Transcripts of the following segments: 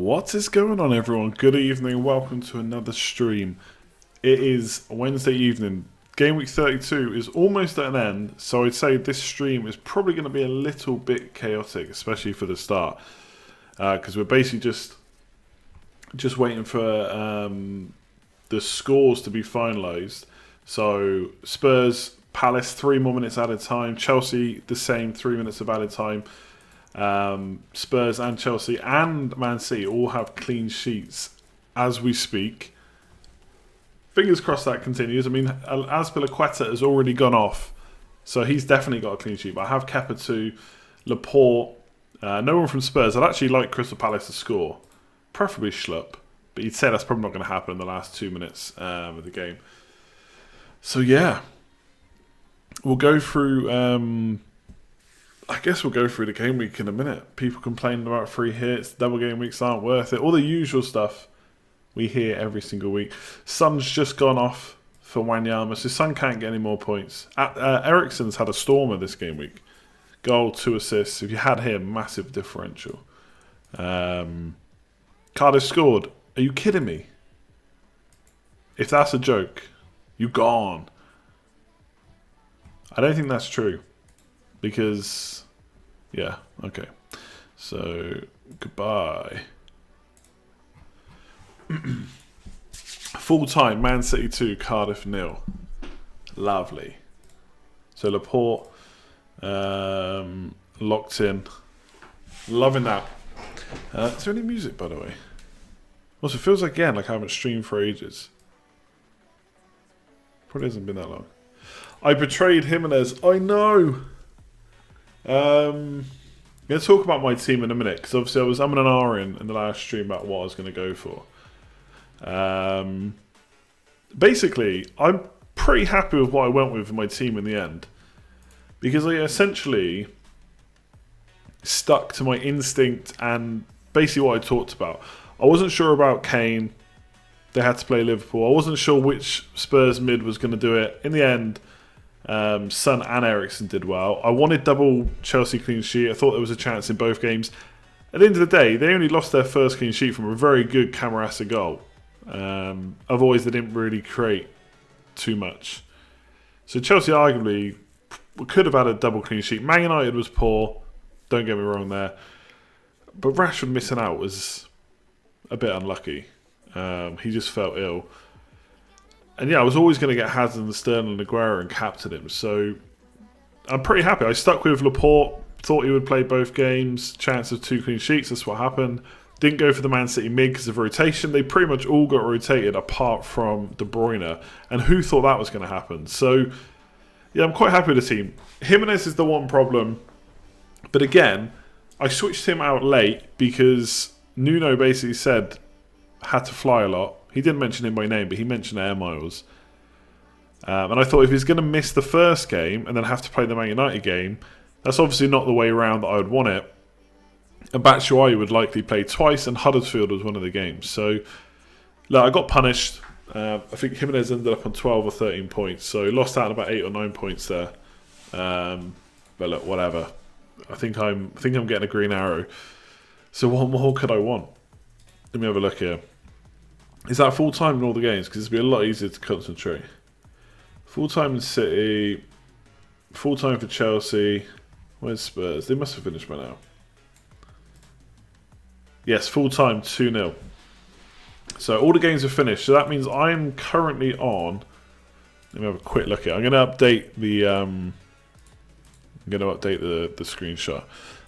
What is going on, everyone? Good evening, welcome to another stream. It is Wednesday evening. Game week 32 is almost at an end, so I'd say this stream is probably going to be a little bit chaotic, especially for the start, because we're basically just waiting for the scores to be finalised. So Spurs, Palace, 3 more minutes added time. Chelsea, the same, 3 minutes of added time. Spurs and Chelsea and Man City all have clean sheets as we speak. Fingers crossed that continues. I mean, Azpilicueta has already gone off, so he's definitely got a clean sheet. But I have Kepa too, Laporte, no one from Spurs. I'd actually like Crystal Palace to score, preferably Schlupp, but you'd say that's probably not going to happen in the last 2 minutes of the game. So yeah, we'll go through. I guess we'll go through the game week in a minute. People complaining about free hits, double game weeks aren't worth it, all the usual stuff we hear every single week. Son's just gone off for Wanyama, so Son can't get any more points. Eriksen's had a stormer this game week. Goal, 2 assists. If you had him, massive differential. Cardiff scored. Are you kidding me? If that's a joke, you gone. I don't think that's true. Because, yeah, okay. So, goodbye. Full time, Man City 2, Cardiff 0. Lovely. So Laporte locked in. Loving that. Is there any music, by the way? Also, it feels like, again, like I haven't streamed for ages. Probably hasn't been that long. I betrayed Jimenez. I know. I'm going to talk about my team in a minute, because obviously I was umming and ahhing in the last stream about what I was going to go for. Basically, I'm pretty happy with what I went with in my team in the end, because I essentially stuck to my instinct and basically what I talked about. I wasn't sure about Kane. They had to play Liverpool. I wasn't sure which Spurs mid was going to do it. In the end, Son and Eriksen did well. I wanted double Chelsea clean sheet. I thought there was a chance in both games. At the end of the day, they only lost their first clean sheet from a very good Camarasa goal. Otherwise, they didn't really create too much. So Chelsea arguably could have had a double clean sheet. Man United was poor. Don't get me wrong there. But Rashford missing out was a bit unlucky. He just felt ill. And yeah, I was always going to get Hazard and Sterling and Aguero and captain him. So I'm pretty happy. I stuck with Laporte. Thought he would play both games. Chance of 2 clean sheets. That's what happened. Didn't go for the Man City mid because of rotation. They pretty much all got rotated apart from De Bruyne. And who thought that was going to happen? So yeah, I'm quite happy with the team. Jimenez is the one problem. But again, I switched him out late because Nuno basically said had to fly a lot. He didn't mention him by name, but he mentioned air miles. And I thought if he's going to miss the first game and then have to play the Man United game, that's obviously not the way around that I would want it. And Batshuayi would likely play twice, and Huddersfield was one of the games. So, look, I got punished. I think Jimenez ended up on 12 or 13 points, so lost out on about 8 or 9 points there. But look, whatever. I think I'm getting a green arrow. So what more could I want? Let me have a look here. Is that full-time in all the games? Because it'd be a lot easier to concentrate. Full-time in City. Full-time for Chelsea. Where's Spurs? They must have finished by now. Yes, full-time 2-0. So all the games are finished. So that means I'm currently on... Let me have a quick look here. I'm going to update the... the screenshot.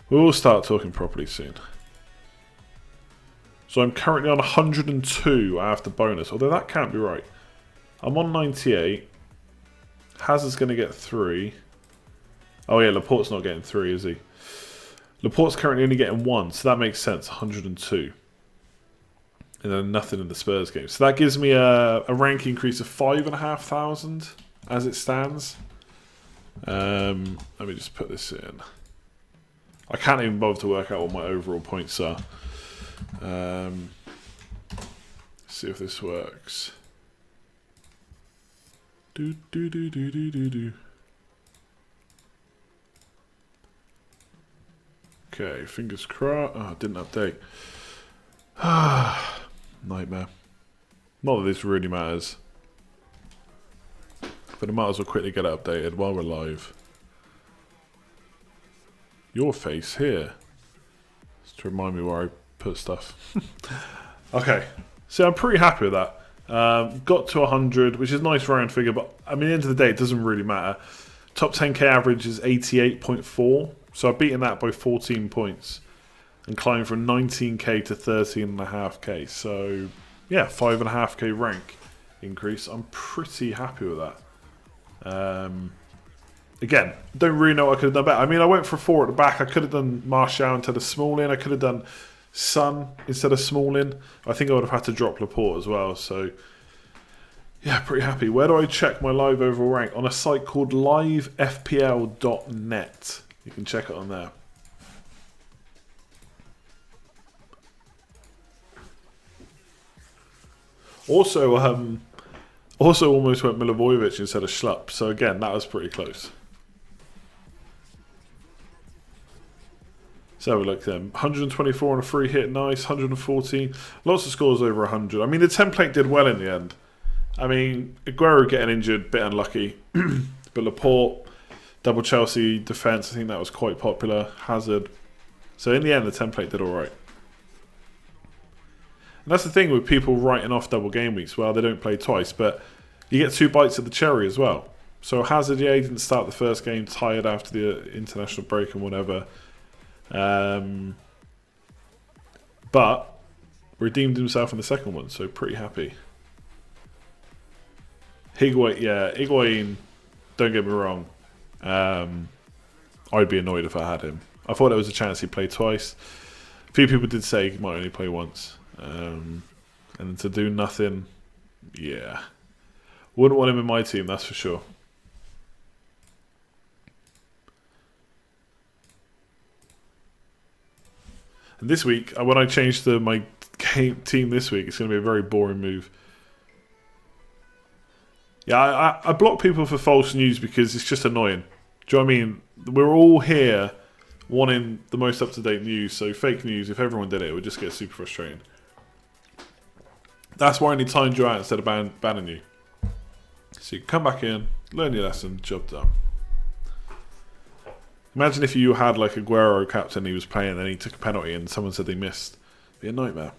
We'll start talking properly soon. So I'm currently on 102 after bonus, although that can't be right. I'm on 98. Hazard's going to get 3. Oh yeah, Laporte's not getting 3, is he? Laporte's currently only getting 1, so that makes sense, 102. And then nothing in the Spurs game. So that gives me a rank increase of 5,500 as it stands. Let me just put this in. I can't even bother to work out what my overall points are. See if this works. Do. Okay, fingers crossed. Oh, it didn't update. Nightmare. Not that this really matters. But I might as well quickly get it updated while we're live. Your face here. Just to remind me where I put stuff. Okay. So I'm pretty happy with that. Got to 100, which is a nice round figure. But I mean, at the end of the day, it doesn't really matter. Top 10k average is 88.4. So I've beaten that by 14 points. And climbed from 19k to 13.5k. So, yeah, 5.5k rank increase. I'm pretty happy with that. Again, don't really know what I could have done better. I mean, I went for 4 at the back. I could have done Martial instead of Smalling. I could have done Son instead of Smalling. I think I would have had to drop Laporte as well. So, yeah, pretty happy. Where do I check my live overall rank? On a site called livefpl.net. You can check it on there. Also almost went Milivojevic instead of Schlupp. So again, that was pretty close. So have a look then. 124 on a free hit, nice. 114. Lots of scores over 100. I mean, the template did well in the end. I mean, Aguero getting injured, bit unlucky. But Laporte, double Chelsea defence, I think that was quite popular. Hazard. So in the end, the template did alright. And that's the thing with people writing off double game weeks. Well, they don't play twice, but you get 2 bites of the cherry as well. So Hazard, yeah, he didn't start the first game, tired after the international break and whatever. But redeemed himself in the second one, so pretty happy. Higuain, don't get me wrong. I'd be annoyed if I had him. I thought there was a chance he'd play twice. A few people did say he might only play once. And to do nothing, yeah. Wouldn't want him in my team, that's for sure. And this week, when I change to my team this week, it's going to be a very boring move. Yeah, I block people for false news because it's just annoying. Do you know what I mean? We're all here wanting the most up-to-date news, so fake news, if everyone did it, it would just get super frustrating. That's why I only timed you out instead of banning you. So you can come back in, learn your lesson, job done. Imagine if you had like Aguero captain, he was playing and he took a penalty and someone said they missed. It'd be a nightmare.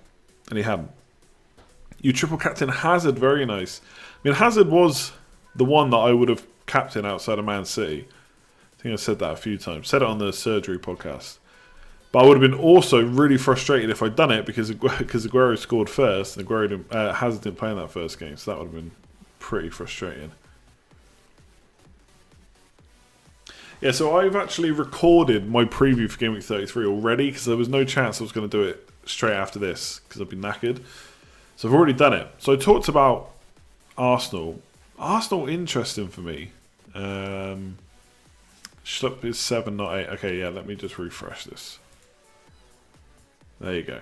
And he hadn't. You triple captain Hazard, very nice. I mean, Hazard was the one that I would have captained outside of Man City. I think I said that a few times. Said it on the surgery podcast. But I would have been also really frustrated if I'd done it because Aguero scored first and Hazard didn't play in that first game. So that would have been pretty frustrating. Yeah, so I've actually recorded my preview for Gameweek 33 already because there was no chance I was going to do it straight after this because I've been knackered. So I've already done it. So I talked about Arsenal. Arsenal, interesting for me. Schlupp is 7, not 8. Okay, yeah, let me just refresh this. There you go.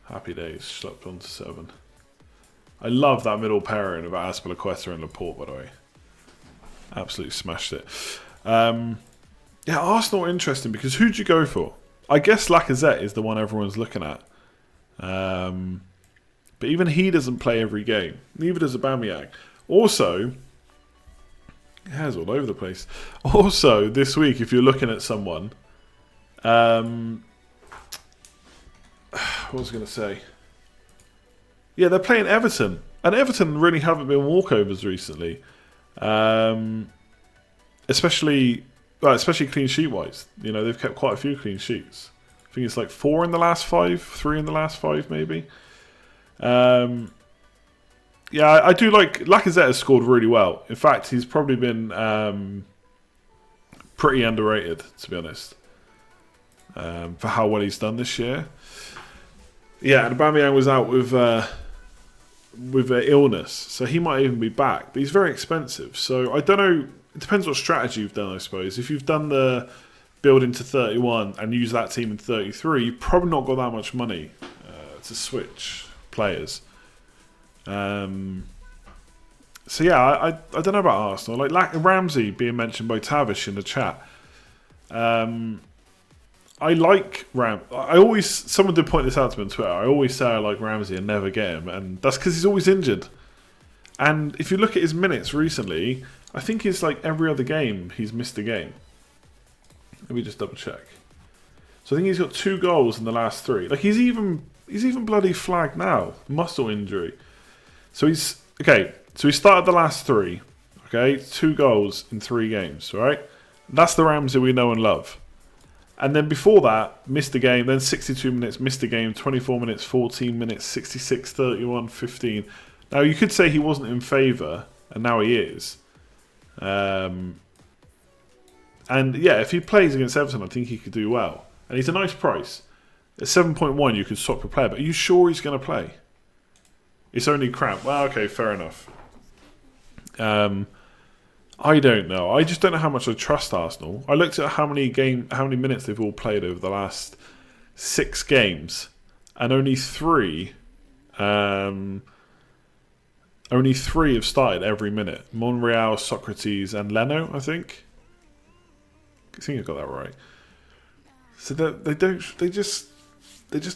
Happy days. Schlupp on to 7. I love that middle pairing of Azpilicueta and Laporte, by the way. Absolutely smashed it. Yeah, Arsenal interesting because who'd you go for? I guess Lacazette is the one everyone's looking at. But even he doesn't play every game. Neither does Aubameyang. Also, hair's all over the place. Also, this week, if you're looking at someone, what was I going to say? Yeah, they're playing Everton. And Everton really haven't been walkovers recently. Especially clean sheet wise. You know, they've kept quite a few clean sheets. I think it's like 4 in the last 5, 3 in the last 5 maybe. Yeah, I do like Lacazette has scored really well. In fact, he's probably been pretty underrated, to be honest, for how well he's done this year. Yeah, and Aubameyang was out with illness, so he might even be back. But he's very expensive, so I don't know. It depends what strategy you've done, I suppose. If you've done the build into 31 and use that team in 33, you've probably not got that much money to switch players. So yeah, I don't know about Arsenal. Like Ramsey being mentioned by Tavish in the chat. I like I always, someone did point this out to me on Twitter. I always say I like Ramsey and never get him, and that's because he's always injured. And if you look at his minutes recently, I think it's like every other game he's missed a game. Let me just double check. So I think he's got 2 goals in the last 3. Like he's even bloody flagged now, muscle injury. So he's okay. So he started the last 3. Okay, 2 goals in 3 games. Right, that's the Ramsey we know and love. And then before that, missed a game, then 62 minutes, missed a game, 24 minutes, 14 minutes, 66, 31, 15. Now, you could say he wasn't in favour, and now he is. And yeah, if he plays against Everton, I think he could do well. And he's a nice price. At 7.1, you could swap your player, but are you sure he's going to play? It's only crap. Well, okay, fair enough. I don't know. I just don't know how much I trust Arsenal. I looked at how many minutes they've all played over the last 6 games, and only 3 have started every minute. Monreal, Socrates, and Leno, I think. I think I got that right. So they just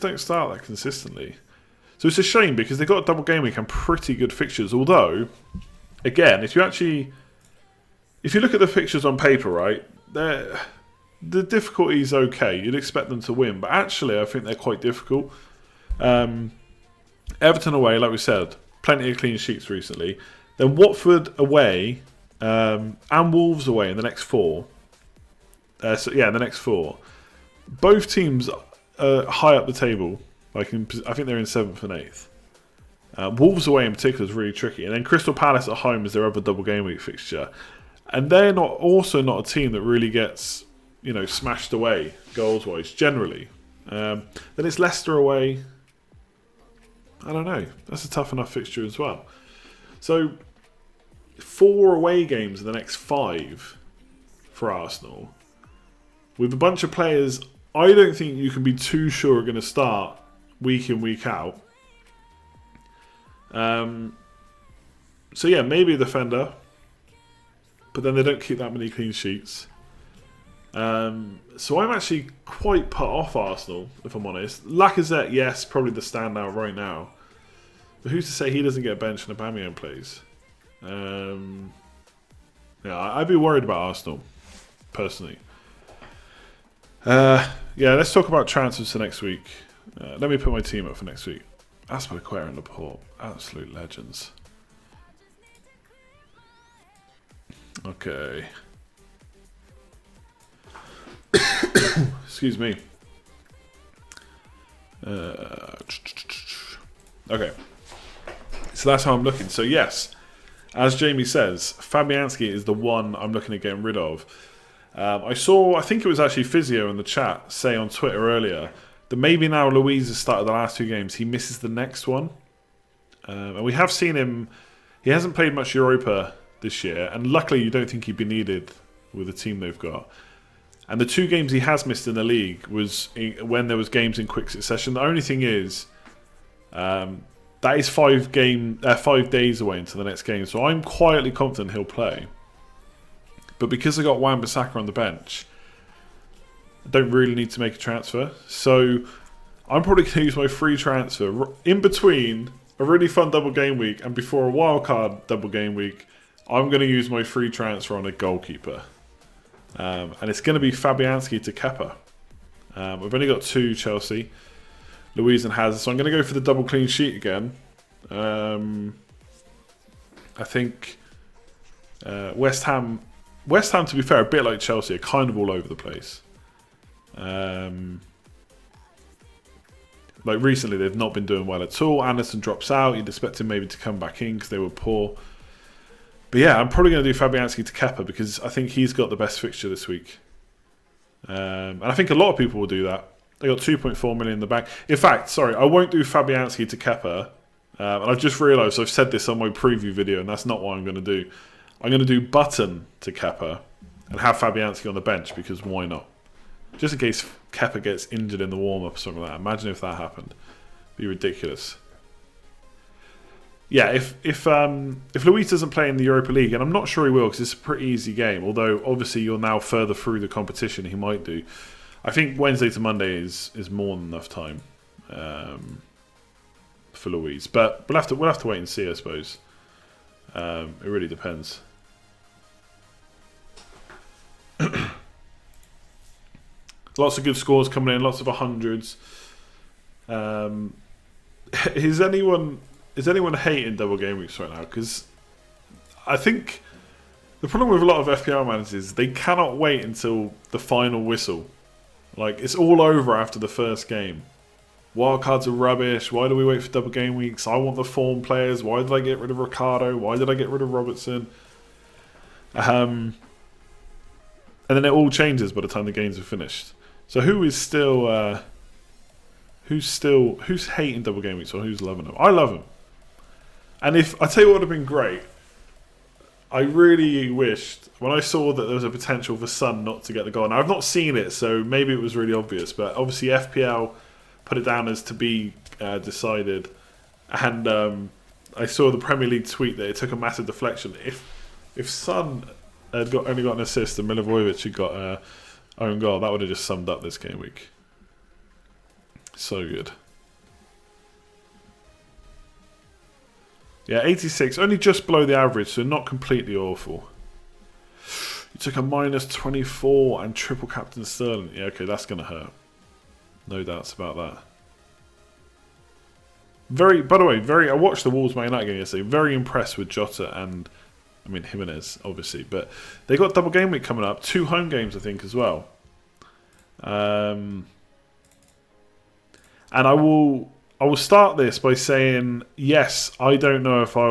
don't start that consistently. So it's a shame because they got a double game week and pretty good fixtures. Although, again, if you look at the fixtures on paper, right, the difficulty is okay. You'd expect them to win, but actually, I think they're quite difficult. Everton away, like we said, plenty of clean sheets recently. Then Watford away and Wolves away in the next 4. In the next 4. Both teams are high up the table. I think they're in 7th and 8th. Wolves away in particular is really tricky. And then Crystal Palace at home is their other double game week fixture. And they're also not a team that really gets, smashed away goals-wise, generally. Then it's Leicester away. I don't know. That's a tough enough fixture as well. So, 4 away games in the next 5 for Arsenal. With a bunch of players, I don't think you can be too sure are going to start week in, week out. So yeah, maybe a defender. But then they don't keep that many clean sheets. So I'm actually quite put off Arsenal, if I'm honest. Lacazette, yes, probably the standout right now. But who's to say he doesn't get benched and Aubameyang plays? I'd be worried about Arsenal, personally. Let's talk about transfers for next week. Let me put my team up for next week. Aspilicueta and Laporte, absolute legends. Okay. Excuse me. Okay. So that's how I'm looking. So yes, as Jamie says, Fabianski is the one I'm looking at getting rid of. I think it was actually Physio in the chat say on Twitter earlier that maybe now Luiz has started the last 2 games, he misses the next one. And we have seen him, he hasn't played much Europa this year, and luckily you don't think he'd be needed with the team they've got. And the 2 games he has missed in the league was when there was games in quick succession. The only thing is, that is 5 days away into the next game, so I'm quietly confident he'll play. But because I got Wan-Bissaka on the bench, I don't really need to make a transfer. So I'm probably going to use my free transfer in between a really fun double game week and before a wildcard double game week. I'm going to use my free transfer on a goalkeeper. And it's going to be Fabianski to Kepa. We've only got 2 Chelsea, Luiz and Hazard. So I'm going to go for the double clean sheet again. I think West Ham, to be fair, a bit like Chelsea, are kind of all over the place. Like recently, they've not been doing well at all. Anderson drops out. You'd expect him maybe to come back in because they were poor. But yeah, I'm probably going to do Fabianski to Kepa because I think he's got the best fixture this week. And I think a lot of people will do that. They got 2.4 million in the bank. In fact, sorry, I won't do Fabianski to Kepa. And I've just realised I've said this on my preview video, and that's not what I'm going to do. I'm going to do Button to Kepa and have Fabianski on the bench because why not? Just in case Kepa gets injured in the warm-up or something like that. Imagine if that happened. It'd be ridiculous. Yeah, if Luis doesn't play in the Europa League, and I'm not sure he will because it's a pretty easy game, although obviously you're now further through the competition, he might do. I think Wednesday to Monday is more than enough time for Louise, but we'll have to wait and see, I suppose. It really depends. Lots of good scores coming in, lots of 100s. Is anyone hating double game weeks right now? Because I think the problem with a lot of FPL managers is they cannot wait until the final whistle. Like, it's all over after the first game. Wildcards are rubbish. Why do we wait for double game weeks? I want the form players. Why did I get rid of Ricardo? Why did I get rid of Robertson? And then it all changes by the time the games are finished. So who's hating double game weeks or who's loving them? I love them. And if I tell you what would have been great, I really wished when I saw that there was a potential for Son not to get the goal. Now I've not seen it, so maybe it was really obvious. But obviously FPL put it down as to be decided, and I saw the Premier League tweet that it took a massive deflection. If Son had only got an assist and Milivojevic had got an own goal, that would have just summed up this game week. So good. Yeah, 86, only just below the average, so not completely awful. You took a minus 24 and triple captain Sterling. Yeah, okay, that's going to hurt. No doubts about that. By the way, I watched the Wolves Man United game yesterday. Very impressed with Jota and, Jimenez, obviously. But they got double game week coming up. 2 home games, I think, as well. And I will start this by saying, yes, I don't know if I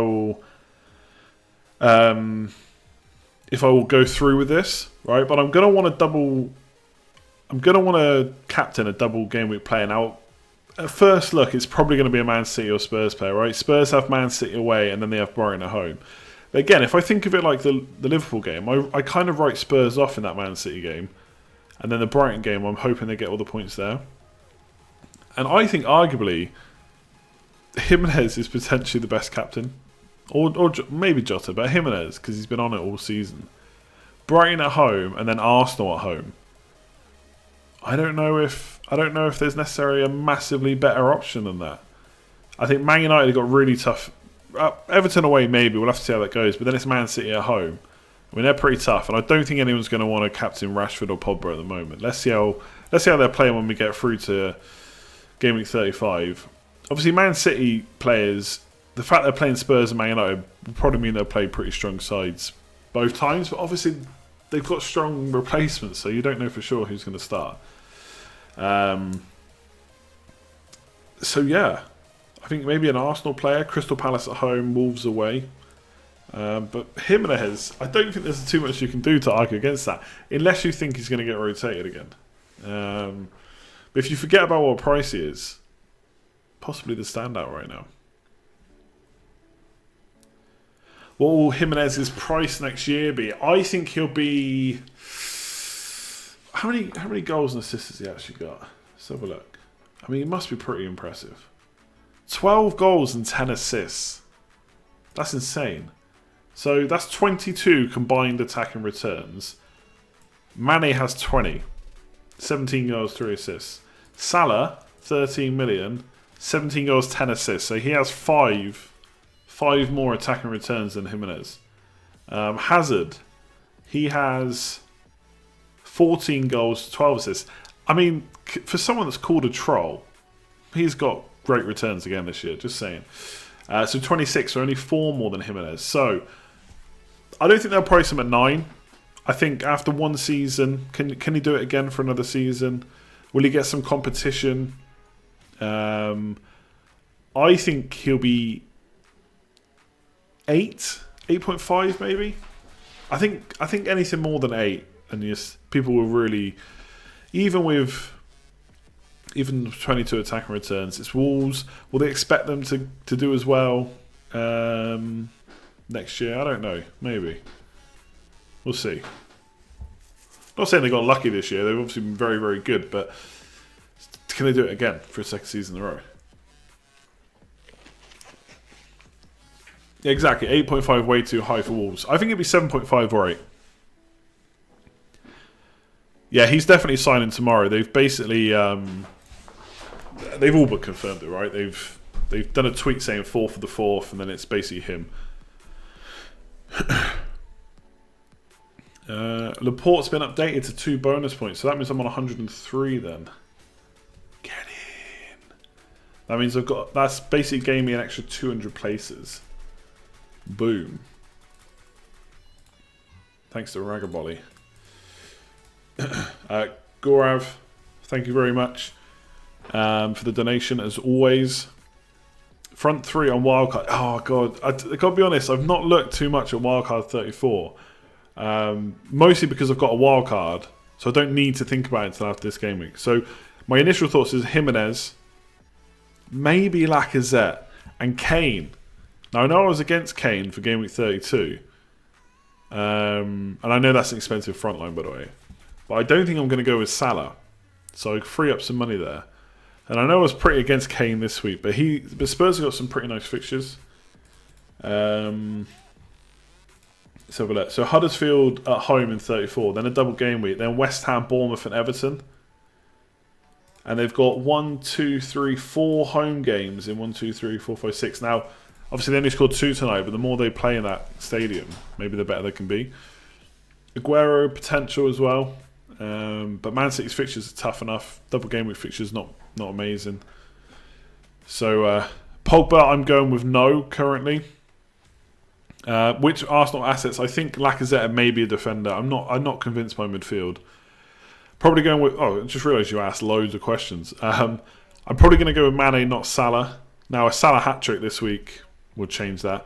will go through with this, right? But I'm going to want to captain a double game week player. Now, at first look, it's probably going to be a Man City or Spurs player, right? Spurs have Man City away and then they have Brighton at home. But again, if I think of it like the Liverpool game, I kind of write Spurs off in that Man City game. And then the Brighton game, I'm hoping they get all the points there. And I think arguably Jimenez is potentially the best captain. Or maybe Jota, but Jimenez, because he's been on it all season. Brighton at home and then Arsenal at home. I don't know if there's necessarily a massively better option than that. I think Man United got really tough. Everton away, maybe. We'll have to see how that goes. But then it's Man City at home. They're pretty tough, and I don't think anyone's going to want to captain Rashford or Pogba at the moment. Let's see how they're playing when we get through to Game Week 35. Obviously, Man City players, the fact they're playing Spurs and Man United will probably mean they'll play pretty strong sides both times. But obviously, they've got strong replacements, so you don't know for sure who's going to start. So yeah, I think maybe an Arsenal player, Crystal Palace at home, Wolves away. But Jimenez, I don't think there's too much you can do to argue against that, unless you think he's going to get rotated again. But if you forget about what price he is, possibly the standout right now. What will Jimenez's price next year be? I think he'll be... How many goals and assists has he actually got? Let's have a look. He must be pretty impressive. 12 goals and 10 assists. That's insane. So that's 22 combined attack and returns. Mane has 20. 17 goals, 3 assists. Salah, 13 million. 17 goals, 10 assists. So he has 5 more attack and returns than Jimenez. Hazard, he has 14 goals, 12 assists. For someone that's called a troll, he's got great returns again this year, just saying. So 26, so only 4 more than Jimenez. So I don't think they'll price him at 9. I think after one season, can he do it again for another season? Will he get some competition? I think he'll be 8.5 maybe. I think anything more than 8, and just people will really, even 22 attack and returns. It's Wolves. Will they expect them to do as well next year? I don't know. Maybe. We'll see. Not saying they got lucky this year. They've obviously been very, very good, but can they do it again for a second season in a row? Yeah, exactly. 8.5 way too high for Wolves. I think it'd be 7.5 or 8. Yeah, he's definitely signing tomorrow. They've basically they've all but confirmed it, right? They've done a tweet saying 4th of the 4th, and then it's basically him. Laporte's been updated to 2 bonus points, so that means I'm on 103 then. Get in. That means that's basically gave me an extra 200 places. Boom. Thanks to Ragabolly. Gorav, thank you very much for the donation as always. Front 3 on wildcard. Oh god, I gotta be honest, I've not looked too much at wildcard 34. Mostly because I've got a wildcard, so I don't need to think about it until after this game week. So my initial thoughts is Jimenez, maybe Lacazette, and Kane. Now I know I was against Kane for game week 32. And I know that's an expensive front line, by the way. But I don't think I'm going to go with Salah. So I free up some money there. And I know I was pretty against Kane this week, but Spurs have got some pretty nice fixtures. Let's have a look. So Huddersfield at home in 34, then a double game week, then West Ham, Bournemouth and Everton. And they've got 4 home games in 1, 2, 3, 4, 5, 6. Now, obviously they only scored 2 tonight, but the more they play in that stadium, maybe the better they can be. Aguero potential as well. But Man City's fixtures are tough enough. Double game week fixtures not amazing. So Pogba, I'm going with no currently. Which Arsenal assets? I think Lacazette may be a defender. I'm not convinced by midfield. Probably going with. Oh, I just realised you asked loads of questions. I'm probably going to go with Mane, not Salah. Now a Salah hat trick this week would change that.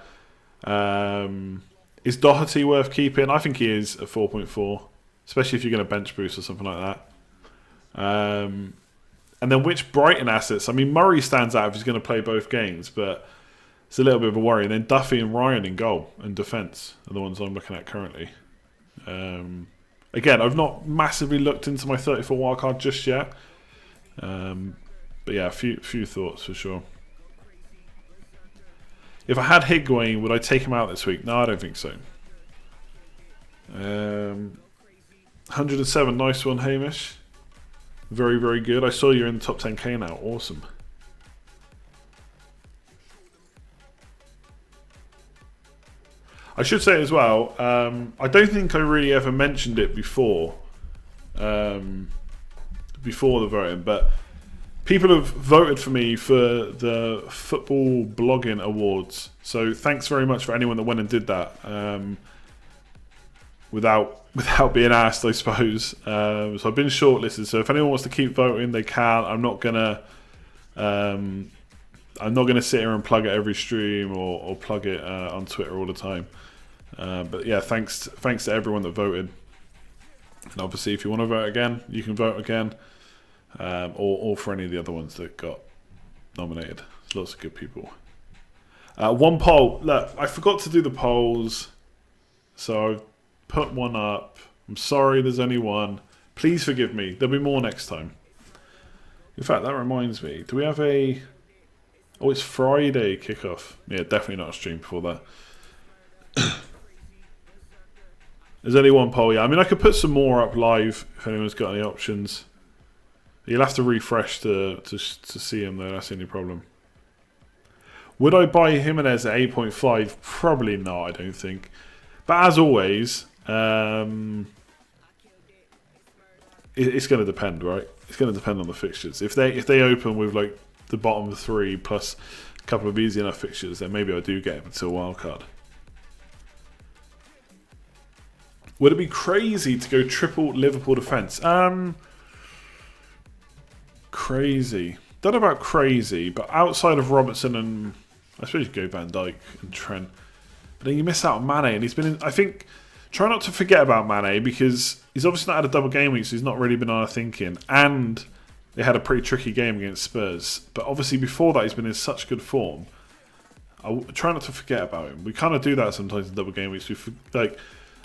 Is Doherty worth keeping? I think he is at 4.4, especially if you're going to bench boost or something like that. And then which Brighton assets? I mean, Murray stands out if he's going to play both games, but it's a little bit of a worry. And then Duffy and Ryan in goal and defence are the ones I'm looking at currently. Again, I've not massively looked into my 34 wildcard just yet. But yeah, a few thoughts for sure. If I had Higuain, would I take him out this week? No, I don't think so. 107, nice one, Hamish. Very, very good. I saw you're in the top 10k now. Awesome. I should say as well, I don't think I really ever mentioned it before the voting, but people have voted for me for the Football Blogging Awards. So thanks very much for anyone that went and did that. Without being asked, I suppose. So I've been shortlisted. So if anyone wants to keep voting, they can. I'm not gonna sit here and plug it every stream or plug it on Twitter all the time. But yeah, thanks to everyone that voted. And obviously, if you want to vote again, you can vote again, or for any of the other ones that got nominated. There's lots of good people. One poll. Look, I forgot to do the polls, so I've put one up. I'm sorry, there's only one. Please forgive me. There'll be more next time. In fact, that reminds me. Do we have a... Oh, it's Friday kickoff. Yeah, definitely not a stream before that. There's only one poll, yeah. I mean, I could put some more up live if anyone's got any options. You'll have to refresh to see him, though. That's the only problem. Would I buy Jimenez at 8.5? Probably not, I don't think. But as always, it's going to depend, right? It's going to depend on the fixtures. If they open with like the bottom 3 plus a couple of easy enough fixtures, then maybe I do get him until wildcard. Would it be crazy to go triple Liverpool defence? Crazy. Don't know about crazy, but outside of Robertson and I suppose you go Van Dijk and Trent. But then you miss out on Mane, and he's been in, I think, try not to forget about Mane because he's obviously not had a double game week, so he's not really been on our thinking. And they had a pretty tricky game against Spurs. But obviously before that, he's been in such good form. I try not to forget about him. We kind of do that sometimes in double game weeks.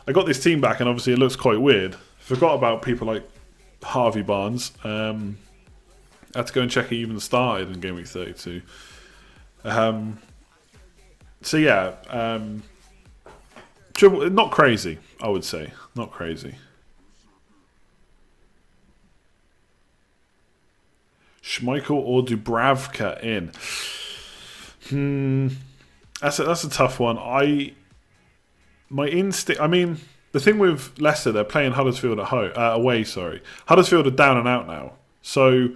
I got this team back, and obviously it looks quite weird. Forgot about people like Harvey Barnes. Had to go and check he even started in game week 32. So yeah, triple, not crazy, I would say. Not crazy. Schmeichel or Dubravka in? That's a tough one. My instinct. I mean, the thing with Leicester, they're playing Huddersfield at home, away. Sorry, Huddersfield are down and out now. So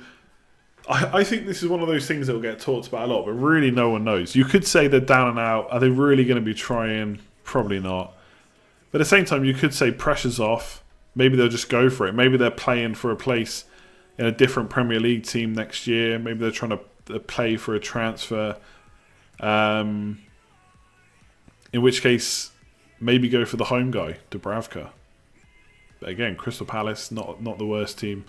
I think this is one of those things that will get talked about a lot, but really no one knows. You could say they're down and out. Are they really going to be trying? Probably not. But at the same time, you could say pressure's off. Maybe they'll just go for it. Maybe they're playing for a place in a different Premier League team next year. Maybe they're trying to play for a transfer. In which case, maybe go for the home guy, Dubravka. But again, Crystal Palace, not the worst team.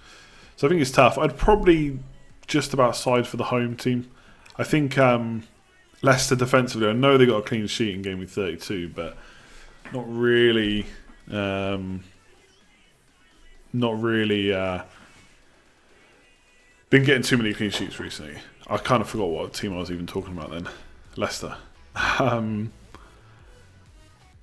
So I think it's tough. I'd probably just about side for the home team. I think Leicester defensively, I know they got a clean sheet in Gameweek 32, but not really been getting too many clean sheets recently. I kind of forgot what team I was even talking about then. Leicester.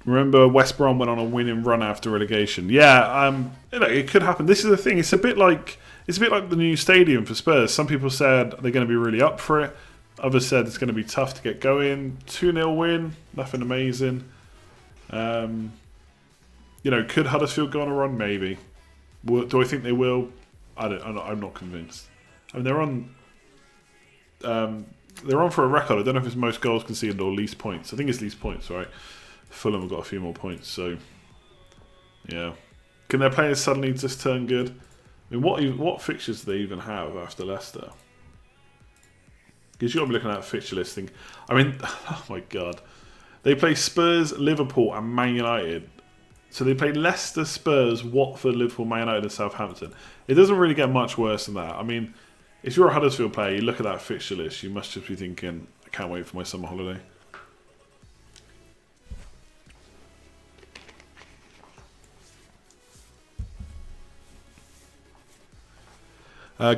Remember West Brom went on a winning run after relegation. Yeah, it could happen. This is the thing. It's a bit like the new stadium for Spurs. Some people said they're going to be really up for it. Others said it's going to be tough to get going. 2-0 win, nothing amazing. Could Huddersfield go on a run? Maybe. Do I think they will? I'm not convinced. I mean, they're on for a record. I don't know if it's most goals conceded or least points. I think it's least points, right? Fulham have got a few more points, so yeah. Can their players suddenly just turn good? I mean, what fixtures do they even have after Leicester? Because you've got to be looking at a fixture listing. I mean, oh my god. They play Spurs, Liverpool and Man United. So they play Leicester, Spurs, Watford, Liverpool, Man United and Southampton. It doesn't really get much worse than that. I mean, if you're a Huddersfield player, you look at that fixture list, you must just be thinking, I can't wait for my summer holiday.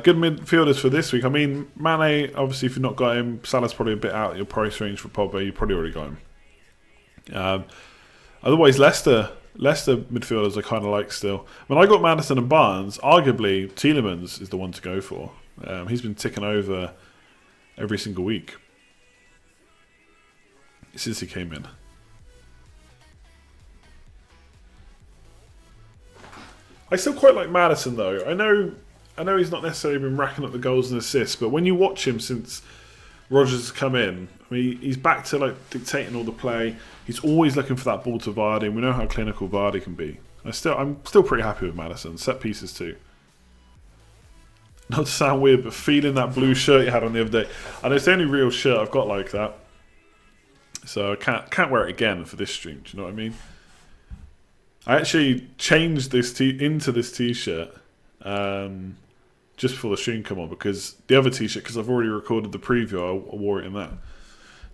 Good midfielders for this week. I mean, Mane, obviously, if you've not got him, Salah's probably a bit out of your price range for Pogba. You've probably already got him. Otherwise, Leicester midfielders I kind of like still. When I got Maddison and Barnes, arguably Tielemans is the one to go for. He's been ticking over every single week since he came in. I still quite like Maddison though. I know he's not necessarily been racking up the goals and assists, but when you watch him since Rodgers has come in, I mean, he's back to like dictating all the play. He's always looking for that ball to Vardy, and we know how clinical Vardy can be. I'm still pretty happy with Maddison. Set pieces too. Not to sound weird, but feeling that blue shirt you had on the other day. And it's the only real shirt I've got like that. So I can't wear it again for this stream. Do you know what I mean? I actually changed this into this t-shirt just before the stream come on, because the other t-shirt, because I've already recorded the preview, I wore it in that.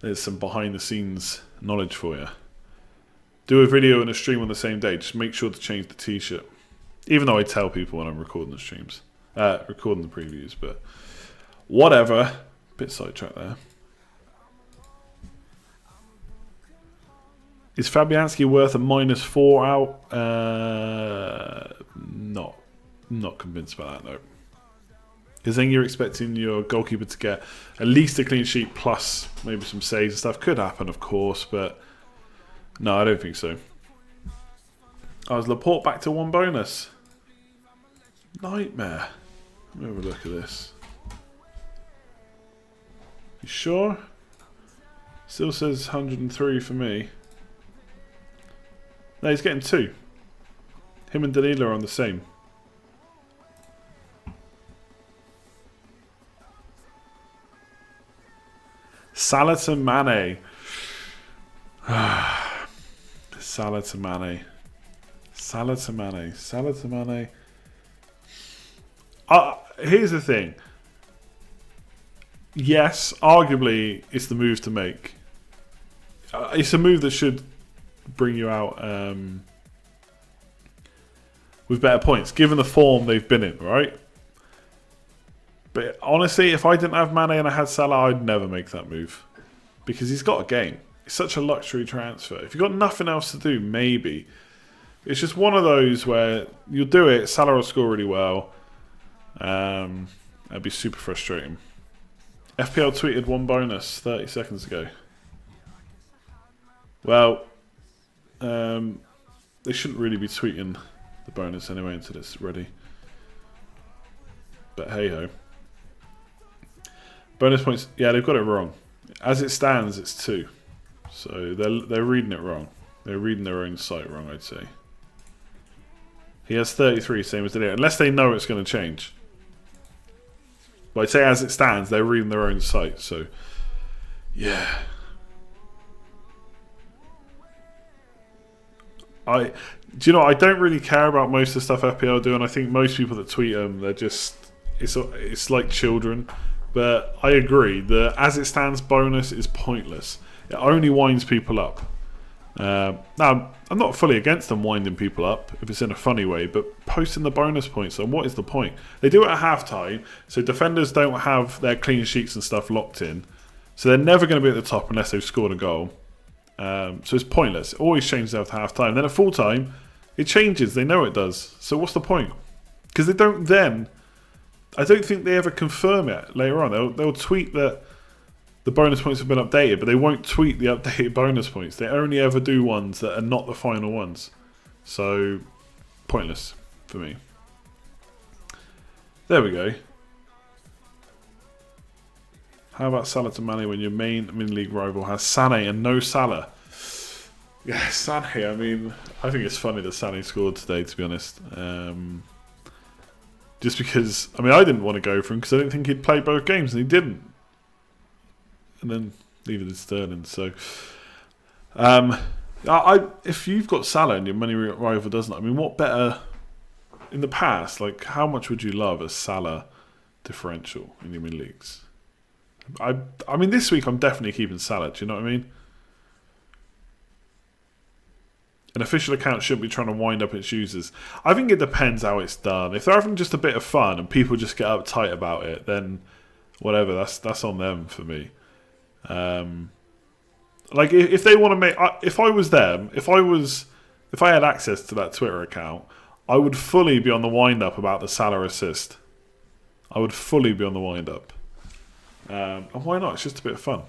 There's some behind the scenes knowledge for you. Do a video and a stream on the same day. Just make sure to change the t-shirt. Even though I tell people when I'm recording the streams. Recording the previews, but whatever. Bit sidetracked there. Is Fabianski worth a -4 out? Not convinced by that, no. Because then you're expecting your goalkeeper to get at least a clean sheet plus maybe some saves and stuff. Could happen, of course, but no, I don't think so. Oh, is Laporte back to 1 bonus? Nightmare. Let me have a look at this. You sure? Still says 103 for me. No, he's getting 2. Him and Danilo are on the same. Salah to Mane. Salah to Mane. Salah to Mane. Salah to Mane. Here's the thing. Yes, arguably, it's the move to make. It's a move that should bring you out with better points, given the form they've been in, right? But honestly, if I didn't have Mane and I had Salah, I'd never make that move. Because he's got a game. It's such a luxury transfer. If you've got nothing else to do, maybe. It's just one of those where you'll do it, Salah will score really well. And That'd be super frustrating. FPL tweeted 1 bonus 30 seconds ago. Well, they shouldn't really be tweeting the bonus anyway until it's ready. But hey ho. Bonus points, yeah, they've got it wrong. As it stands, it's 2. So they're reading it wrong. They're reading their own site wrong, I'd say. He has 33, same as today, unless they know it's going to change. But I'd say as it stands, they're reading their own site, so yeah. Do you know, I don't really care about most of the stuff FPL do, and I think most people that tweet them, they're just, it's like children. But I agree, the as it stands bonus is pointless. It only winds people up. Now, I'm not fully against them winding people up if it's in a funny way, but posting the bonus points, so what is the point? They do it at half-time, so defenders don't have their clean sheets and stuff locked in, so they're never going to be at the top unless they've scored a goal. So it's pointless. It always changes after half-time. Then at full-time, it changes. They know it does. So what's the point? Because they don't then... I don't think they ever confirm it later on. They'll tweet that the bonus points have been updated, but they won't tweet the updated bonus points. They only ever do ones that are not the final ones. So, pointless for me. There we go. How about Salah to Mane when your main mini-league rival has Sané and no Salah? Yeah, Sané, I mean, I think it's funny that Sané scored today, to be honest. Just because, I mean, I didn't want to go for him because I didn't think he'd play both games, and he didn't. And then neither did Sterling. So, if you've got Salah and your money rival doesn't, I mean, what better in the past? Like, how much would you love a Salah differential in your mini leagues? I mean, this week I'm definitely keeping Salah. Do you know what I mean? An official account shouldn't be trying to wind up its users. I think it depends how it's done. If they're having just a bit of fun and people just get uptight about it, then whatever, that's on them for me. Like if they want to make, if I was them, if I had access to that Twitter account, I would fully be on the wind up about the Salah assist. I would fully be on the wind up. And why not? It's just a bit of fun.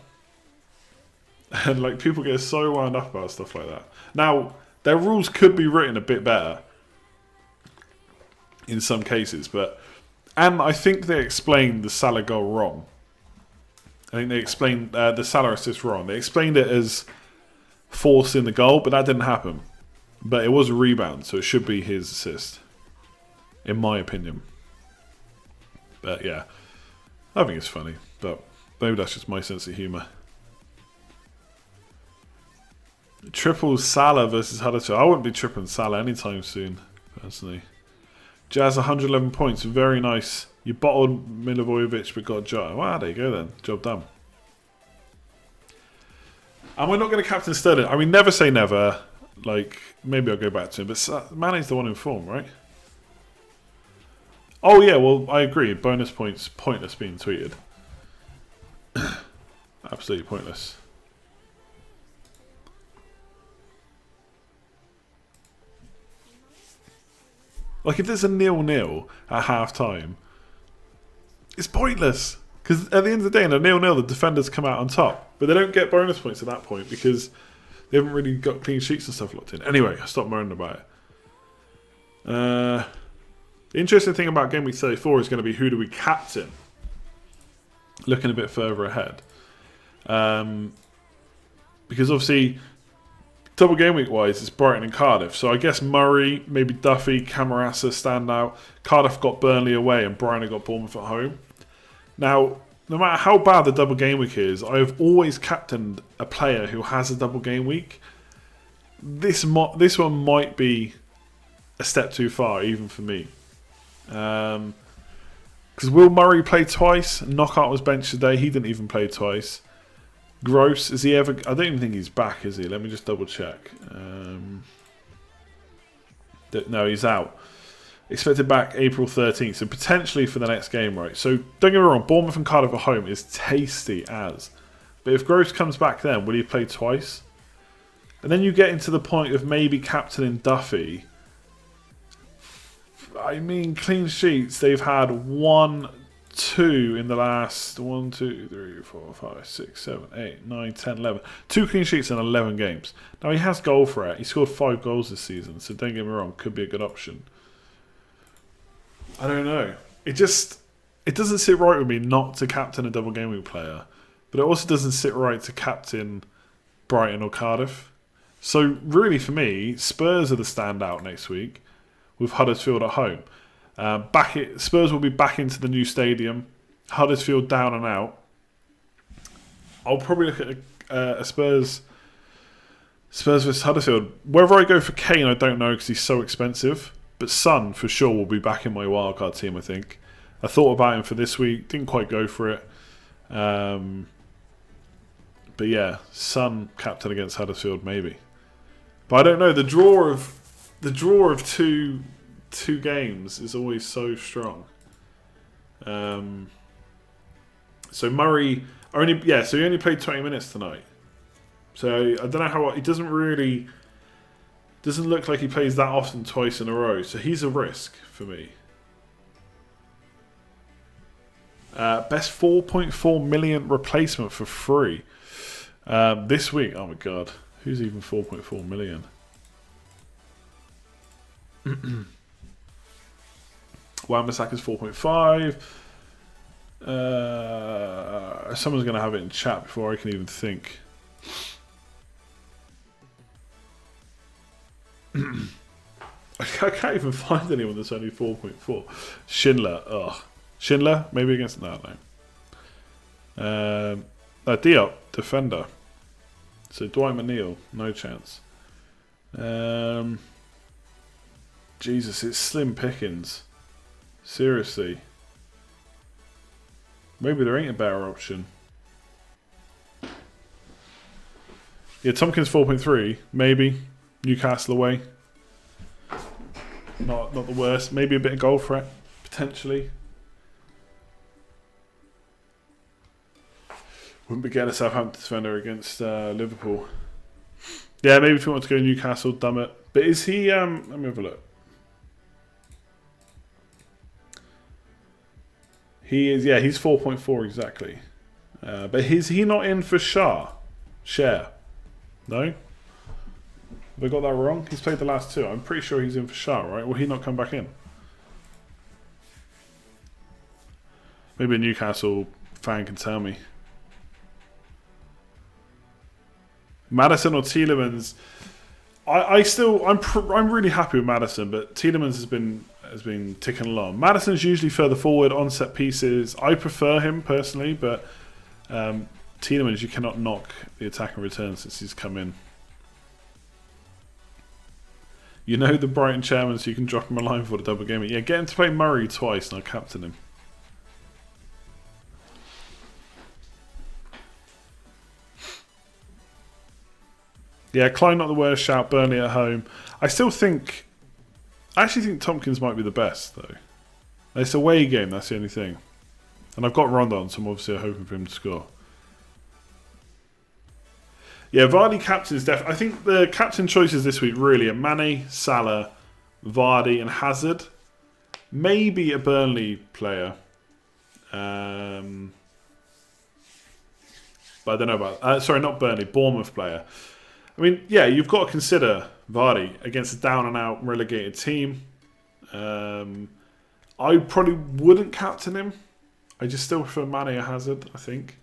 And like people get so wound up about stuff like that. Now, their rules could be written a bit better in some cases, and I think they explained the Salah goal wrong. I think they explained the Salah assist wrong. They explained it as forcing the goal, but that didn't happen. But it was a rebound, so it should be his assist, in my opinion. But yeah, I think it's funny, but maybe that's just my sense of humour. Triple Salah versus Huddersfield. I wouldn't be tripling Salah anytime soon, personally. Jazz 111 points. Very nice. You bottled Milivojevic but got Jota. Wow, there you go then. Job done. And we're not going to captain Sterling. I mean, never say never. Like, maybe I'll go back to him. But Mane's the one in form, right? Oh, yeah, well, I agree. Bonus points, pointless being tweeted. Absolutely pointless. Like, if there's a 0-0 at half-time, it's pointless. Because at the end of the day, in a 0-0, the defenders come out on top. But they don't get bonus points at that point because they haven't really got clean sheets and stuff locked in. Anyway, I stopped moaning about it. The interesting thing about Gameweek 34 is going to be who do we captain? Looking a bit further ahead. Because obviously, double game week wise, it's Brighton and Cardiff. So I guess Murray, maybe Duffy, Camarasa stand out. Cardiff got Burnley away and Brighton got Bournemouth at home. Now, no matter how bad the double game week is, I've always captained a player who has a double game week. This one might be a step too far, even for me. Because Will Murray played twice. Knockout was benched today. He didn't even play twice. Gross, is he ever... I don't even think he's back, is he? Let me just double check. No, he's out. Expected back April 13th, so potentially for the next game, right? So don't get me wrong, Bournemouth and Cardiff at home is tasty as. But if Gross comes back then, will he play twice? And then you get into the point of maybe captaining Duffy. I mean, clean sheets, they've had 1, 2 in the last 1, 2, 3, 4, 5, 6, 7, 8, 9, 10, 11. 2 clean sheets in 11 games. Now he has goal threat. He scored 5 goals this season, so don't get me wrong, could be a good option. I don't know. It doesn't sit right with me not to captain a double game week player, but it also doesn't sit right to captain Brighton or Cardiff. So really for me, Spurs are the standout next week with Huddersfield at home. Spurs will be back into the new stadium. Huddersfield down and out. I'll probably look at a Spurs versus Huddersfield. Whether I go for Kane, I don't know because he's so expensive. But Son, for sure, will be back in my wildcard team, I think. I thought about him for this week. Didn't quite go for it. But yeah, Son captain against Huddersfield, maybe. But I don't know. The draw of two games is always so strong. So Murray he only played 20 minutes tonight. So I don't know how he doesn't look like he plays that often twice in a row. So he's a risk for me. Best 4.4 million replacement for free this week. Oh my god, who's even 4.4 million? Wan-Bissaka's 4.5. Someone's going to have it in chat before I can even think. I can't even find anyone that's only 4.4. Schindler. Ugh. Schindler? Maybe against... No. Diop. Defender. So Dwight McNeil. No chance. Jesus, it's slim pickings. Seriously. Maybe there ain't a better option. Yeah, Tompkins 4.3. Maybe. Newcastle away. Not the worst. Maybe a bit of goal threat. Potentially. Wouldn't be getting a Southampton defender against Liverpool. Yeah, maybe if you want to go Newcastle, damn it. But is he... let me have a look. He is, yeah, he's 4.4 exactly. But is he not in for Share? No? Have I got that wrong? He's played the last 2. I'm pretty sure he's in for Shah, right? Will he not come back in? Maybe a Newcastle fan can tell me. Maddison or Tielemans? I'm really happy with Maddison, but Tielemans has been ticking along. Maddison's usually further forward on set pieces. I prefer him personally, but Tielemans, you cannot knock the attack and return since he's come in. You know the Brighton chairman, so you can drop him a line for the double game. Yeah, get him to play Murray twice and I'll captain him. Yeah, Klein not the worst shout. Burnley at home. I actually think Tompkins might be the best though. It's a away game. That's the only thing. And I've got Rondon, so I'm obviously hoping for him to score. Yeah, Vardy captain is definitely... I think the captain choices this week really are Mane, Salah, Vardy and Hazard. Maybe a Burnley player. But I don't know about... sorry, not Burnley. Bournemouth player. I mean, yeah, you've got to consider Vardy against a down-and-out relegated team. I probably wouldn't captain him. I just still prefer Mane or Hazard, I think.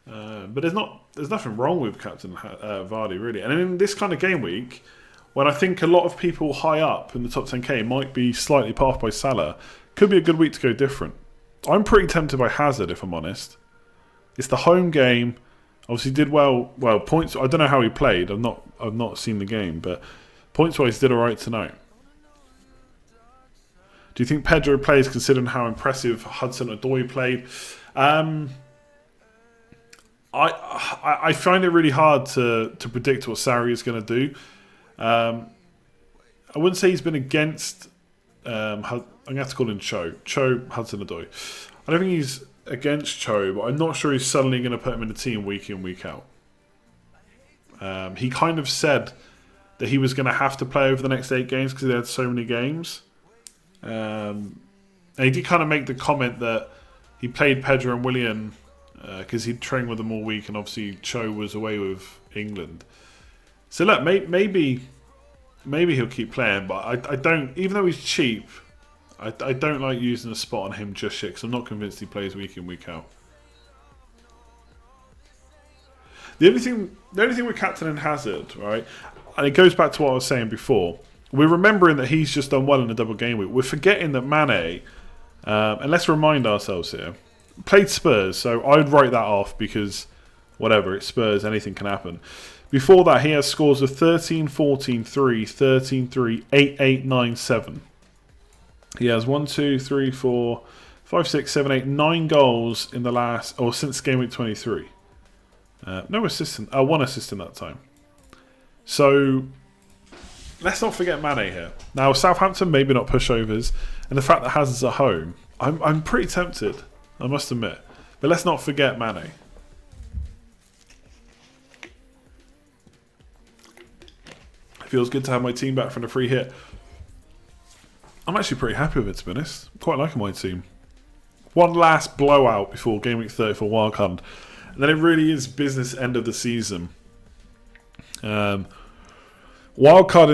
But there's nothing wrong with captain Vardy, really. And in this kind of game week, when I think a lot of people high up in the top 10k might be slightly put off by Salah, could be a good week to go different. I'm pretty tempted by Hazard, if I'm honest. It's the home game. Obviously did well points. I don't know how he played. I've not seen the game, but points wise did alright tonight. Do you think Pedro plays considering how impressive Hudson-Odoi played? I find it really hard to predict what Sarri is going to do. I wouldn't say he's been against. I'm going to have to call him Cho Hudson-Odoi. I don't think he's against Cho, but I'm not sure he's suddenly going to put him in the team week in, week out. He kind of said that he was going to have to play over the next 8 games because he had so many games. And he did kind of make the comment that he played Pedro and Willian because he'd trained with them all week, and obviously Cho was away with England. So look, maybe he'll keep playing, but I don't. Even though he's cheap, I don't like using a spot on him just yet because I'm not convinced he plays week in, week out. The only thing with captaining Hazard, right, and it goes back to what I was saying before. We're remembering that he's just done well in a double game week. We're forgetting that Mane, and let's remind ourselves here, played Spurs, so I'd write that off because whatever, it's Spurs, anything can happen. Before that, he has scores of 13, 14, 3, 13, 3, 8, 8, 9, 7. He has 1, 2, 3, 4, 5, 6, 7, 8, 9 goals in the last, or since game week 23. No assist, one assist in that time. So let's not forget Mane here. Now Southampton maybe not pushovers, and the fact that Hazard's at home, I'm pretty tempted, I must admit. But let's not forget Mane. It feels good to have my team back from the free hit. I'm actually pretty happy with it, to be honest. Quite liking my team. One last blowout before game week 30 for wildcard. And then it really is business end of the season. Wildcard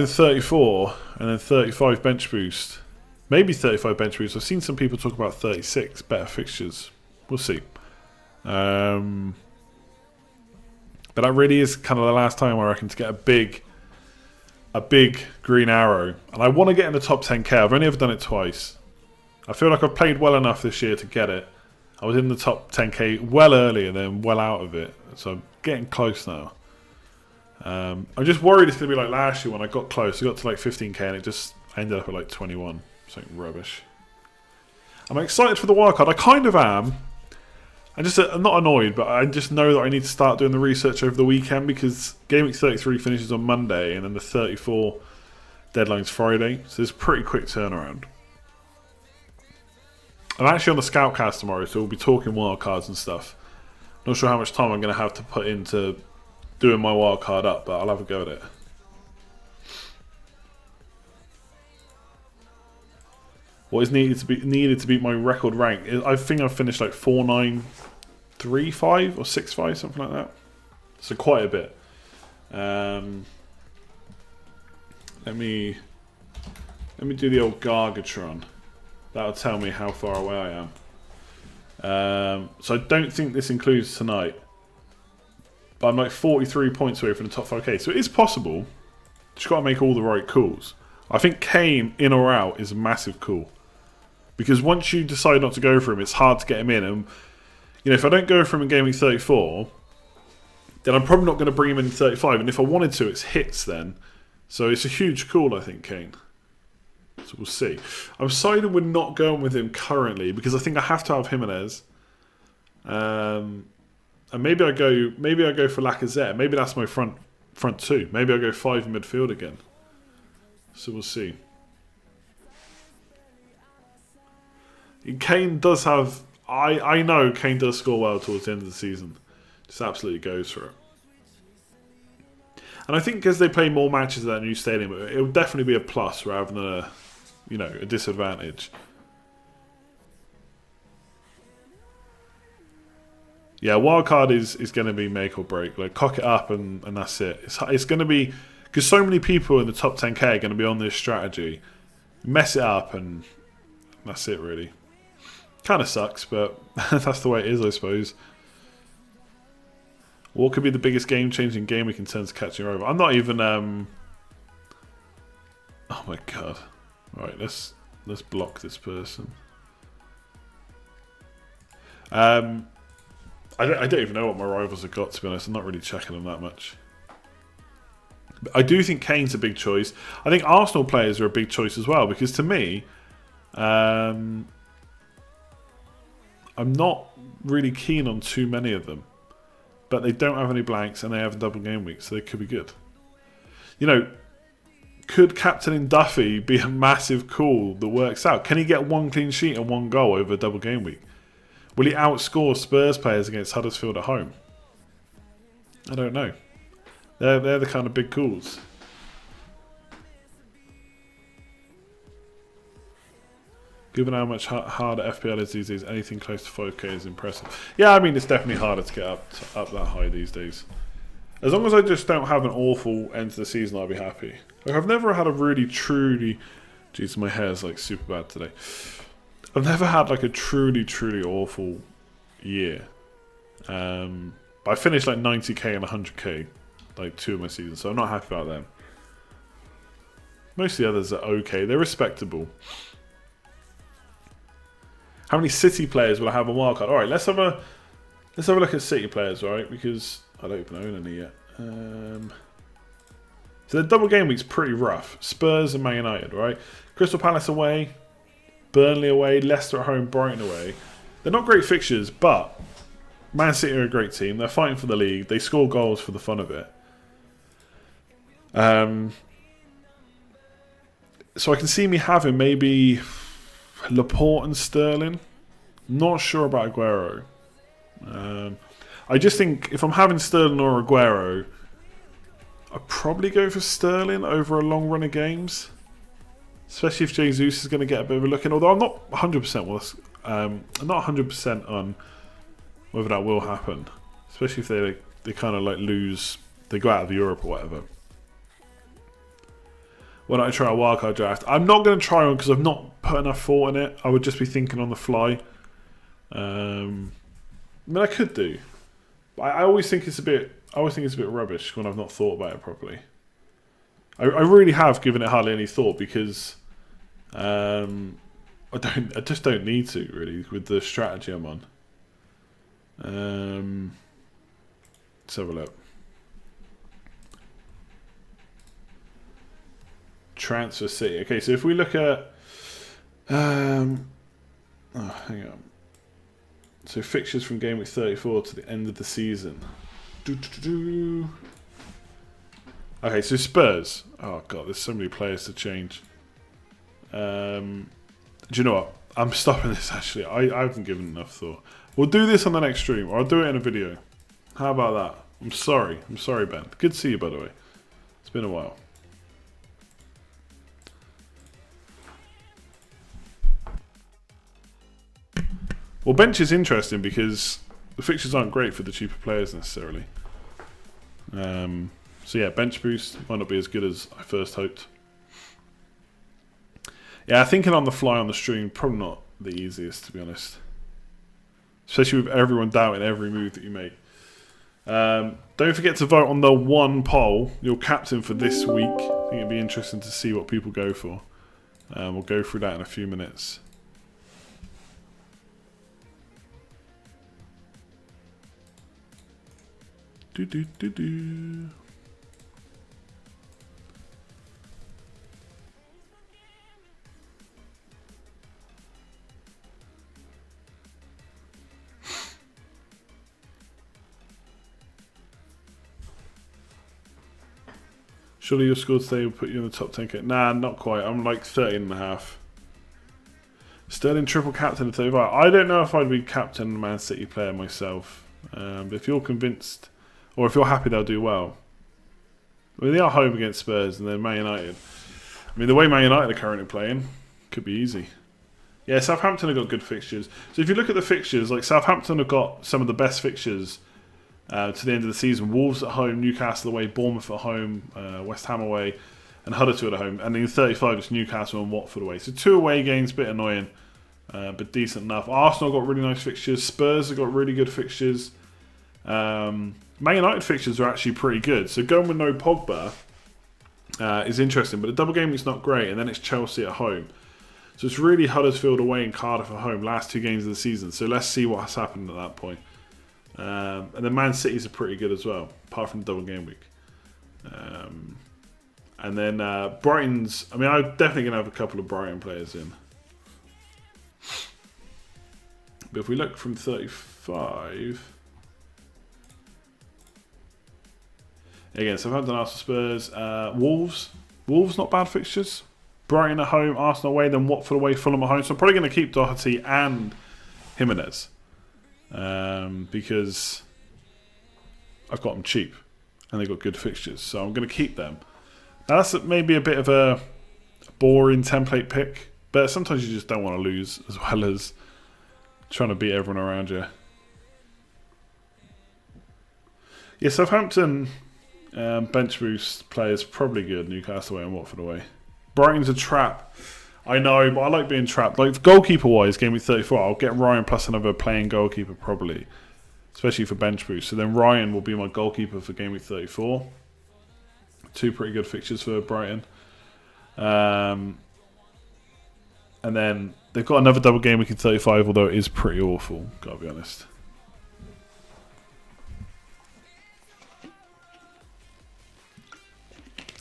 in 34 and then 35 bench boost. Maybe 35 bench boost. I've seen some people talk about 36 better fixtures. We'll see. But that really is kind of the last time I reckon to get a big green arrow. And I want to get in the top 10k. I've only ever done it twice. I feel like I've played well enough this year to get it. I was in the top 10k well early and then well out of it. So I'm getting close now. I'm just worried it's going to be like last year when I got close. I got to like 15k and it just ended up at like 21. Something rubbish. I'm excited for the wildcard. I kind of am. I'm not annoyed, but I just know that I need to start doing the research over the weekend because Game Week 33 finishes on Monday and then the 34 deadline's Friday. So it's a pretty quick turnaround. I'm actually on the Scoutcast tomorrow, so we'll be talking wildcards and stuff. Not sure how much time I'm going to have to put into doing my wildcard up, but I'll have a go at it. What is needed to beat my record rank? I think I've finished like 4.935 or 6.5, something like that. So quite a bit. Let me do the old Gargatron. That'll tell me how far away I am. So I don't think this includes tonight. But I'm like 43 points away from the top 5k. So it is possible. Just got to make all the right calls. I think Kane in or out is a massive call. Because once you decide not to go for him, it's hard to get him in. And if I don't go for him in game week 34, then I'm probably not going to bring him in 35. And if I wanted to, it's hits then. So it's a huge call, I think, Kane. So we'll see. I'm siding with not going with him currently because I think I have to have Jimenez. And maybe I go for Lacazette. Maybe that's my front two. Maybe I go 5 in midfield again. So we'll see. Kane does have... I know Kane does score well towards the end of the season. Just absolutely goes for it. And I think as they play more matches at that new stadium, it will definitely be a plus rather than a disadvantage. Yeah, wildcard is going to be make or break. Like, cock it up and that's it. It's going to be... Because so many people in the top 10k are going to be on this strategy. Mess it up and that's it, really. Kind of sucks, but that's the way it is, I suppose. What could be the biggest game-changing game we can turn to catching over? I'm not even... Oh my god. Right, let's block this person. I don't even know what my rivals have got, to be honest. I'm not really checking them that much. But I do think Kane's a big choice. I think Arsenal players are a big choice as well, because to me... I'm not really keen on too many of them. But they don't have any blanks and they have a double game week, so they could be good. Could captaining Duffy be a massive call that works out? Can he get 1 clean sheet and 1 goal over a double game week? Will he outscore Spurs players against Huddersfield at home? I don't know. They're the kind of big calls. Given how much harder FPL is these days, anything close to 5k is impressive. Yeah, I mean, it's definitely harder to get up that high these days. As long as I just don't have an awful end to the season, I'll be happy. Like, I've never had a really, truly... Jeez, my hair's like super bad today. I've never had like a truly, truly awful year. But I finished like 90k and 100k, like 2 of my seasons, so I'm not happy about them. Most of the others are okay. They're respectable. How many City players will I have on wildcard? All right, let's have a look at City players, all right? Because I don't even own any yet. So the double game week's pretty rough. Spurs and Man United, right? Crystal Palace away, Burnley away, Leicester at home, Brighton away. They're not great fixtures, but Man City are a great team. They're fighting for the league. They score goals for the fun of it. So I can see me having maybe Laporte and Sterling. Not sure about Aguero. I just think if I'm having Sterling or Aguero, I'd probably go for Sterling over a long run of games. Especially if Jesus is going to get a bit of a look in. Although I'm not 100% I'm not 100% on whether that will happen. Especially if they kind of like lose, they go out of Europe or whatever. Why don't I try a wildcard draft? I'm not going to try one because I've not put enough thought in it. I would just be thinking on the fly. I mean, I could do. But I always think it's a bit rubbish when I've not thought about it properly. I really have given it hardly any thought because I just don't need to really with the strategy I'm on. Let's have a look. Transfer City. Okay, so if we look at hang on. So fixtures from Gameweek 34 to the end of the season. Okay, so Spurs. Oh god, there's so many players to change. Do you know what? I'm stopping this actually. I haven't given enough thought. We'll do this on the next stream, or I'll do it in a video. How about that? I'm sorry, Ben. Good to see you, by the way. It's been a while. Well, bench is interesting because the fixtures aren't great for the cheaper players necessarily. So yeah, bench boost might not be as good as I first hoped. Yeah, thinking on the fly on the stream, probably not the easiest to be honest. Especially with everyone doubting every move that you make. Don't forget to vote on the one poll, your captain for this week. I think it'd be interesting to see what people go for. We'll go through that in a few minutes. Surely your score today will put you in the top 10k. Nah, not quite. I'm like 13.5. Sterling triple captain at 35. I don't know if I'd be captain Man City player myself. But if you're convinced, or if you're happy they'll do well. I mean, they are home against Spurs and then Man United. I mean, the way Man United are currently playing, could be easy. Yeah, Southampton have got good fixtures. So if you look at the fixtures, like Southampton have got some of the best fixtures to the end of the season. Wolves at home, Newcastle away, Bournemouth at home, West Ham away, and Huddersfield at home. And in 35, it's Newcastle and Watford away. So 2 away games, bit annoying, but decent enough. Arsenal got really nice fixtures. Spurs have got really good fixtures. Man United fixtures are actually pretty good. So going with no Pogba is interesting, but the double game is not great, and then it's Chelsea at home. So it's really Huddersfield away and Cardiff at home, last 2 games of the season. So let's see what has happened at that point. And then Man City's are pretty good as well, apart from the double game week. And then Brighton's, I mean, I'm definitely going to have a couple of Brighton players in. But if we look from 35... Again, Southampton, Arsenal, Spurs, Wolves. Wolves, not bad fixtures. Brighton at home, Arsenal away, then Watford away, Fulham at home. So I'm probably going to keep Doherty and Jimenez. Because I've got them cheap. And they've got good fixtures. So I'm going to keep them. Now that's maybe a bit of a boring template pick. But sometimes you just don't want to lose as well as trying to beat everyone around you. Yeah, Southampton bench boost players probably good. Newcastle away and Watford away. Brighton's a trap. I know, but I like being trapped. Like goalkeeper-wise, game week 34, I'll get Ryan plus another playing goalkeeper probably, especially for bench boost. So then Ryan will be my goalkeeper for game week 34. 2 pretty good fixtures for Brighton. And then they've got another double game week in 35, although it is pretty awful, gotta be honest.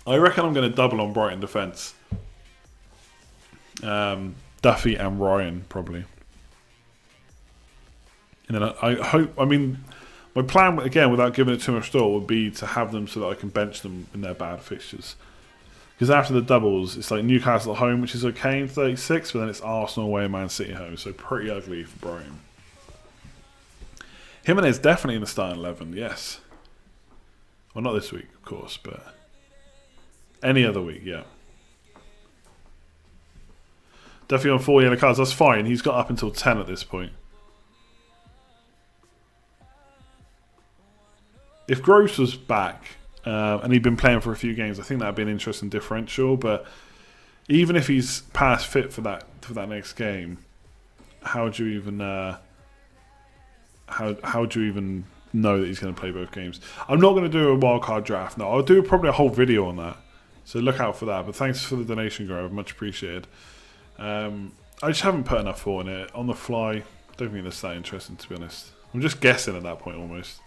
I reckon I'm going to double on Brighton defence. Duffy and Ryan, probably. And then I hope, I mean, my plan, again, without giving it too much thought, would be to have them so that I can bench them in their bad fixtures. Because after the doubles, it's like Newcastle at home, which is okay in 36, but then it's Arsenal away and Man City home, so pretty ugly for Brighton. Jimenez definitely in the starting 11, yes. Well, not this week, of course, but any other week, yeah. Duffy on 4 yellow cards, that's fine. He's got up until 10 at this point. If Gross was back and he'd been playing for a few games, I think that'd be an interesting differential. But even if he's past fit for that next game, how do you even how do you even know that he's going to play both games? I'm not going to do a wildcard draft. No, I'll do probably a whole video on that. So look out for that. But thanks for the donation, Grove. Much appreciated. I just haven't put enough thought in it on the fly. Don't think that's that interesting, to be honest. I'm just guessing at that point almost.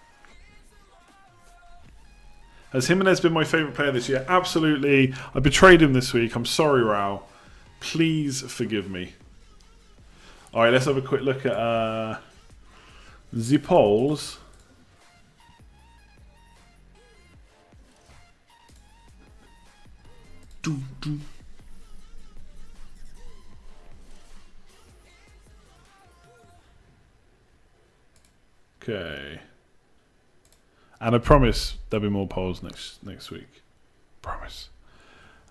Has Jimenez been my favourite player this year? Absolutely. I betrayed him this week. I'm sorry, Rao. Please forgive me. Alright, let's have a quick look at the polls. Okay. And I promise there'll be more polls next week. Promise.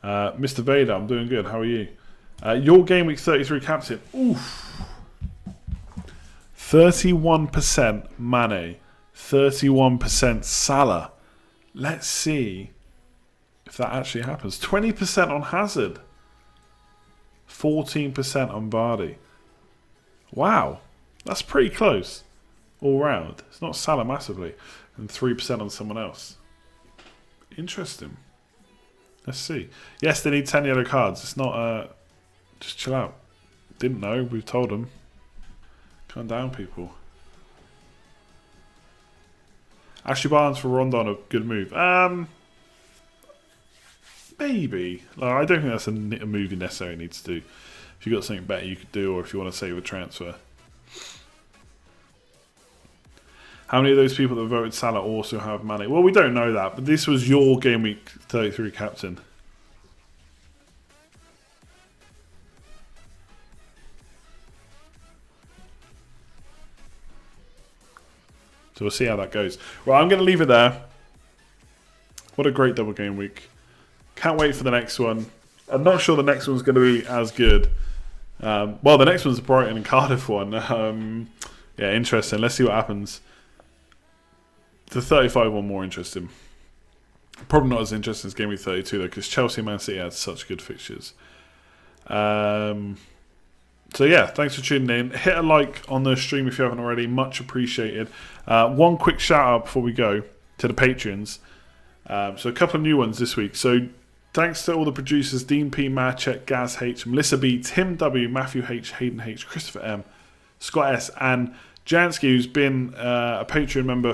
Mr. Vader, I'm doing good. How are you? Your game week 33 captain. Oof. 31% Mane. 31% Salah. Let's see if that actually happens. 20% on Hazard. 14% on Vardy. Wow. That's pretty close. All round. It's not Salah massively. And 3% on someone else. Interesting. Let's see. Yes, they need 10 yellow cards. It's not... just chill out. Didn't know. We've told them. Calm down, people. Ashley Barnes for Rondon, a good move. Maybe. Like, I don't think that's a move you necessarily need to do. If you've got something better you could do, or if you want to save a transfer. How many of those people that voted Salah also have Mane? Well, we don't know that, but this was your game week 33 captain. So we'll see how that goes. Right, I'm going to leave it there. What a great double game week. Can't wait for the next one. I'm not sure the next one's going to be as good. Well, the next one's the Brighton and Cardiff one. Yeah, interesting. Let's see what happens. The 35 one more interesting. Probably not as interesting as Game Week 32 though, because Chelsea and Man City had such good fixtures. So yeah, thanks for tuning in. Hit a like on the stream if you haven't already. Much appreciated. One quick shout out before we go to the Patreons. So a couple of new ones this week. So thanks to all the producers: Dean P, Marchek, Gaz H, Melissa B, Tim W, Matthew H, Hayden H, Christopher M, Scott S, and Jansky, who's been a Patreon member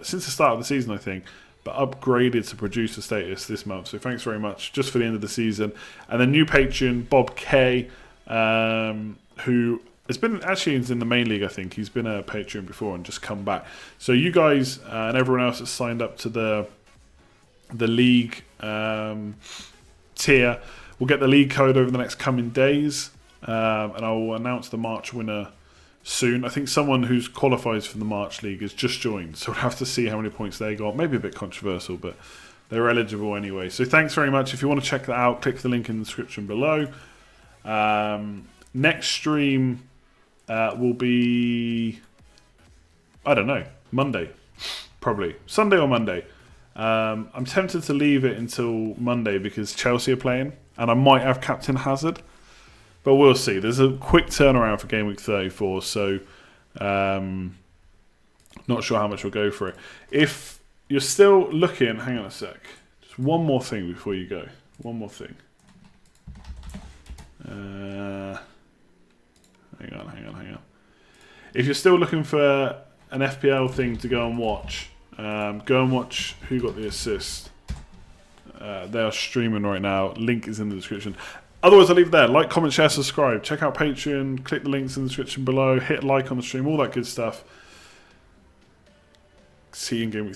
since the start of the season, I think, but upgraded to producer status this month. So thanks very much, just for the end of the season. And then new Patreon, Bob K, who has been actually in the main league, I think. He's been a Patreon before and just come back. So you guys and everyone else that's signed up to the league tier will get the league code over the next coming days. And I will announce the March winner soon. I think someone who's qualifies for the March League has just joined, so we'll have to see how many points they got. Maybe a bit controversial, but they're eligible anyway. So thanks very much. If you want to check that out, click the link in the description below. Next stream will be, I don't know, Monday, probably Sunday or Monday. I'm tempted to leave it until Monday because Chelsea are playing, and I might have Captain Hazard, but we'll see. There's a quick turnaround for Game Week 34, so not sure how much we'll go for it. If you're still looking, hang on a sec. Just one more thing before you go. One more thing. Hang on. If you're still looking for an FPL thing to go and watch, who got the assist. They are streaming right now. Link is in the description. Otherwise, I'll leave it there. Like, comment, share, subscribe. Check out Patreon. Click the links in the description below. Hit like on the stream. All that good stuff. See you in Game Week.